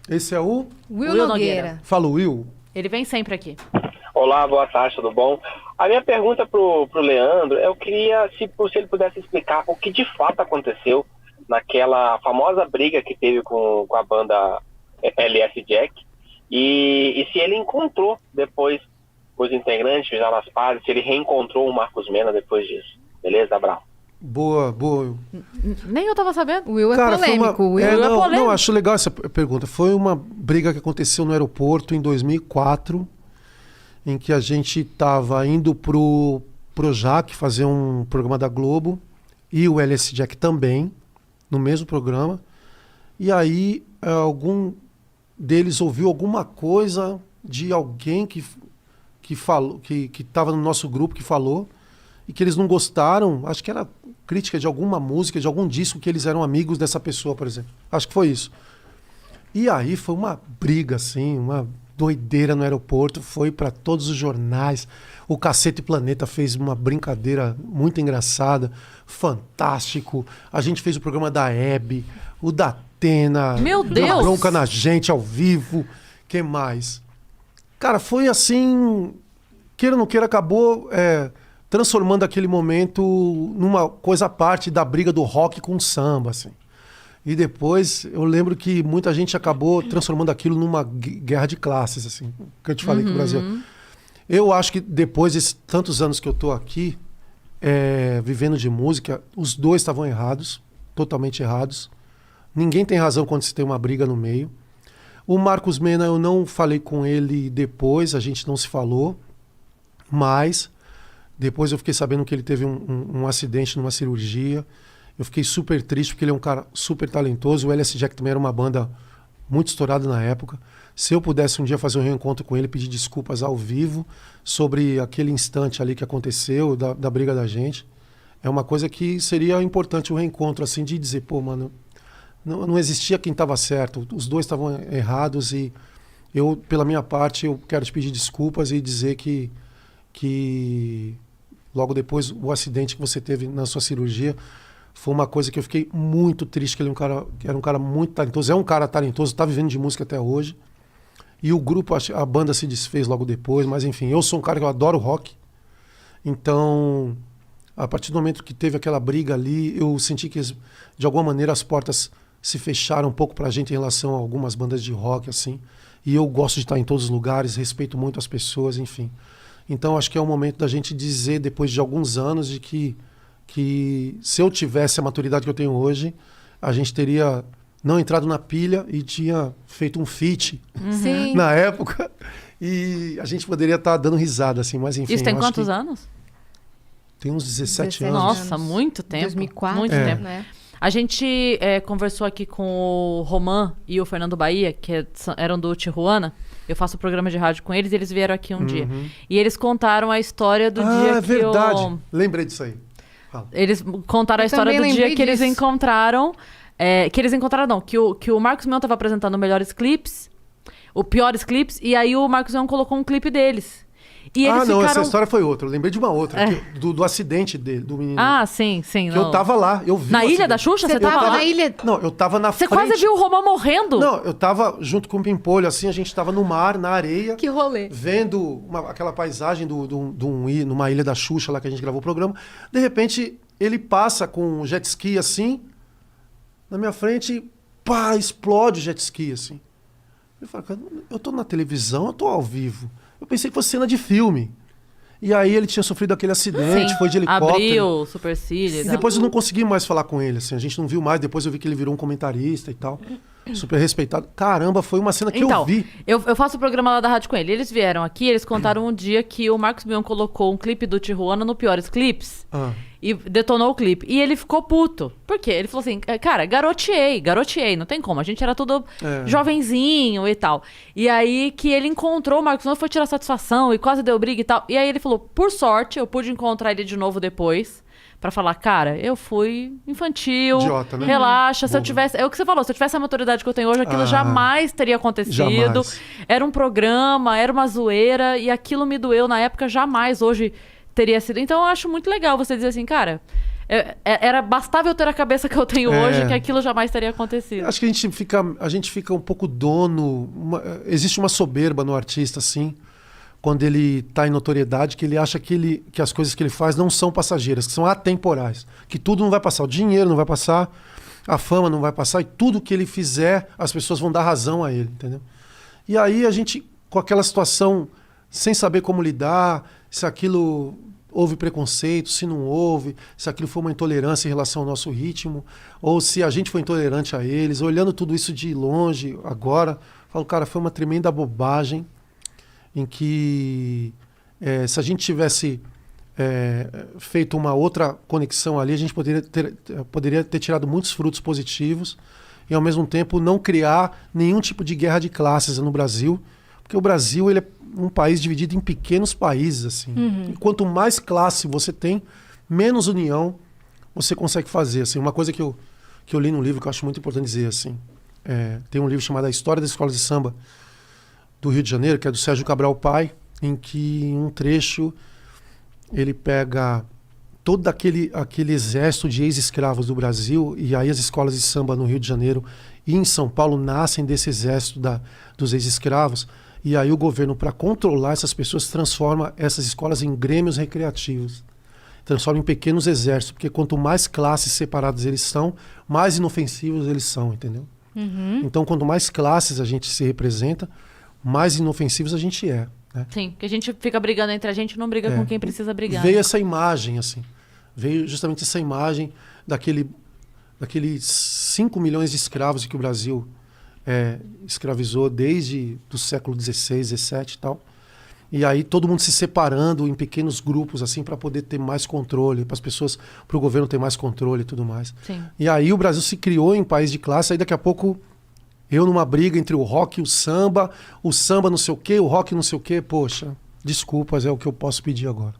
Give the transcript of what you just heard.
Esse é o Will Nogueira. Fala, Will. Ele vem sempre aqui. Olá, boa tarde, tudo bom? A minha pergunta pro Leandro, eu queria se ele pudesse explicar o que de fato aconteceu naquela famosa briga que teve com a banda LS Jack e se ele encontrou depois os integrantes, fizeram as pazes, se ele reencontrou o Marcos Mena depois disso. Beleza, abraço. Boa. Nem eu tava sabendo. O Will é polêmico. O Will é polêmico. Não, acho legal essa pergunta. Foi uma briga que aconteceu no aeroporto em 2004, em que a gente estava indo pro Projac fazer um programa da Globo e o LS Jack também, no mesmo programa. E aí algum deles ouviu alguma coisa de alguém que falou, que estava no nosso grupo, que falou, e que eles não gostaram. Acho que era crítica de alguma música, de algum disco, que eles eram amigos dessa pessoa, por exemplo. Acho que foi isso. E aí foi uma briga, assim, uma doideira no aeroporto, foi para todos os jornais. O Cacete Planeta fez uma brincadeira muito engraçada, fantástico. A gente fez o programa da Hebe, o da Atena. Meu deu Deus! Bronca na gente ao vivo. Que mais? Cara, foi assim, queira ou não queira, acabou transformando aquele momento numa coisa à parte da briga do rock com o samba, assim. E depois eu lembro que muita gente acabou transformando aquilo numa guerra de classes, assim, que eu te falei que o Brasil. Eu acho que depois desses tantos anos que eu tô aqui, vivendo de música, os dois estavam errados, totalmente errados. Ninguém tem razão quando se tem uma briga no meio. O Marcos Mena, eu não falei com ele depois, a gente não se falou, mas depois eu fiquei sabendo que ele teve um acidente numa cirurgia. Eu fiquei super triste, porque ele é um cara super talentoso. O LS Jack também era uma banda muito estourada na época. Se eu pudesse um dia fazer um reencontro com ele, pedir desculpas ao vivo sobre aquele instante ali que aconteceu, da briga da gente, é uma coisa que seria importante, um reencontro, assim, de dizer, pô, mano, não existia quem estava certo, os dois estavam errados, e eu, pela minha parte, eu quero te pedir desculpas e dizer que logo depois o acidente que você teve na sua cirurgia foi uma coisa que eu fiquei muito triste, que ele era um cara muito talentoso, é um cara talentoso, está vivendo de música até hoje. E o grupo, a banda se desfez logo depois, mas enfim, eu sou um cara que eu adoro rock. Então, a partir do momento que teve aquela briga ali, eu senti que de alguma maneira as portas se fecharam um pouco pra gente em relação a algumas bandas de rock, assim. E eu gosto de estar em todos os lugares, respeito muito as pessoas, enfim. Então, acho que é o momento da gente dizer, depois de alguns anos, de que se eu tivesse a maturidade que eu tenho hoje, a gente teria não entrado na pilha e tinha feito um feat na época, e a gente poderia estar dando risada, assim, mas enfim. Isso tem quantos anos? Tem uns 17 anos. Nossa, muito tempo. 2004, muito tempo. né? A gente conversou aqui com o Roman e o Fernando Bahia, que eram do Tijuana. Eu faço o programa de rádio com eles, e eles vieram aqui um dia. E eles contaram a história do dia é que verdade. Lembrei disso aí. Fala. Eles contaram a história do dia que eles encontraram... que o Marcos Mion estava apresentando o Melhores Clipes, o Piores Clipes, e aí o Marcos Mion colocou um clipe deles. E eles não, ficaram... essa história foi outra. Eu lembrei de uma outra, do acidente dele, do menino. Ah, sim. Que não. eu tava lá, eu vi. Na Ilha da Xuxa? Você tava na ilha? Não, eu tava na frente. Você quase viu o Romão morrendo? Não, eu tava junto com o Pimpolho, assim, a gente tava no mar, na areia. Que rolê. Vendo aquela paisagem numa Ilha da Xuxa lá que a gente gravou o programa. De repente, ele passa com um jet ski, assim, na minha frente, pá, explode o jet ski, assim. Eu falo, cara, eu tô na televisão, eu tô ao vivo. Eu pensei que fosse cena de filme. E aí ele tinha sofrido aquele acidente, foi de helicóptero. Abriu, supercílio. E depois eu não consegui mais falar com ele, assim, a gente não viu mais, depois eu vi que ele virou um comentarista e tal, super respeitado. Caramba, foi uma cena que eu vi. Eu faço o programa lá da rádio com ele. Eles vieram aqui, eles contaram um dia que o Marcos Mion colocou um clipe do Tijuana no Piores Clipes. E detonou o clipe. E ele ficou puto. Por quê? Ele falou assim, cara, garoteei, não tem como. A gente era tudo jovenzinho e tal. E aí que ele encontrou o Marcos Mion, foi tirar satisfação e quase deu briga e tal. E aí ele falou, por sorte, eu pude encontrar ele de novo depois. Pra falar, cara, eu fui infantil, idiota, né? Relaxa, se eu tivesse... É o que você falou, se eu tivesse a maturidade que eu tenho hoje, aquilo jamais teria acontecido. Jamais. Era um programa, era uma zoeira, e aquilo me doeu na época, jamais hoje teria sido. Então eu acho muito legal você dizer assim, cara, Bastava eu ter a cabeça que eu tenho hoje, que aquilo jamais teria acontecido. Acho que a gente fica um pouco dono. Existe uma soberba no artista, assim, quando ele está em notoriedade, que ele acha que as coisas que ele faz não são passageiras, que são atemporais. Que tudo não vai passar. O dinheiro não vai passar, a fama não vai passar, e tudo que ele fizer, as pessoas vão dar razão a ele, entendeu? E aí a gente, com aquela situação, sem saber como lidar, se aquilo houve preconceito, se não houve, se aquilo foi uma intolerância em relação ao nosso ritmo, ou se a gente foi intolerante a eles, olhando tudo isso de longe, agora, falo, cara, foi uma tremenda bobagem, em que se a gente tivesse feito uma outra conexão ali, a gente poderia ter tirado muitos frutos positivos e, ao mesmo tempo, não criar nenhum tipo de guerra de classes no Brasil, porque o Brasil ele é um país dividido em pequenos países, assim. E quanto mais classe você tem, menos união você consegue fazer. Assim. Uma coisa que eu li num livro que eu acho muito importante dizer, assim, tem um livro chamado A História das Escolas de Samba do Rio de Janeiro, que é do Sérgio Cabral Pai, em que em um trecho ele pega todo aquele exército de ex-escravos do Brasil, e aí as escolas de samba no Rio de Janeiro e em São Paulo nascem desse exército dos ex-escravos, e aí o governo, para controlar essas pessoas, transforma essas escolas em grêmios recreativos, transforma em pequenos exércitos, porque quanto mais classes separadas eles são, mais inofensivos eles são, entendeu? Então, quanto mais classes a gente se representa, mais inofensivos a gente é. Né? Sim, que a gente fica brigando entre a gente, não briga com quem precisa brigar. Veio né? essa imagem, assim. Veio justamente essa imagem daqueles 5 milhões de escravos que o Brasil escravizou desde do século XVI, XVII e tal. E aí todo mundo se separando em pequenos grupos, assim, para poder ter mais controle, para o governo ter mais controle e tudo mais. Sim. E aí o Brasil se criou em país de classe, aí daqui a pouco eu numa briga entre o rock e o samba não sei o quê, o rock não sei o quê, poxa, desculpas, é o que eu posso pedir agora.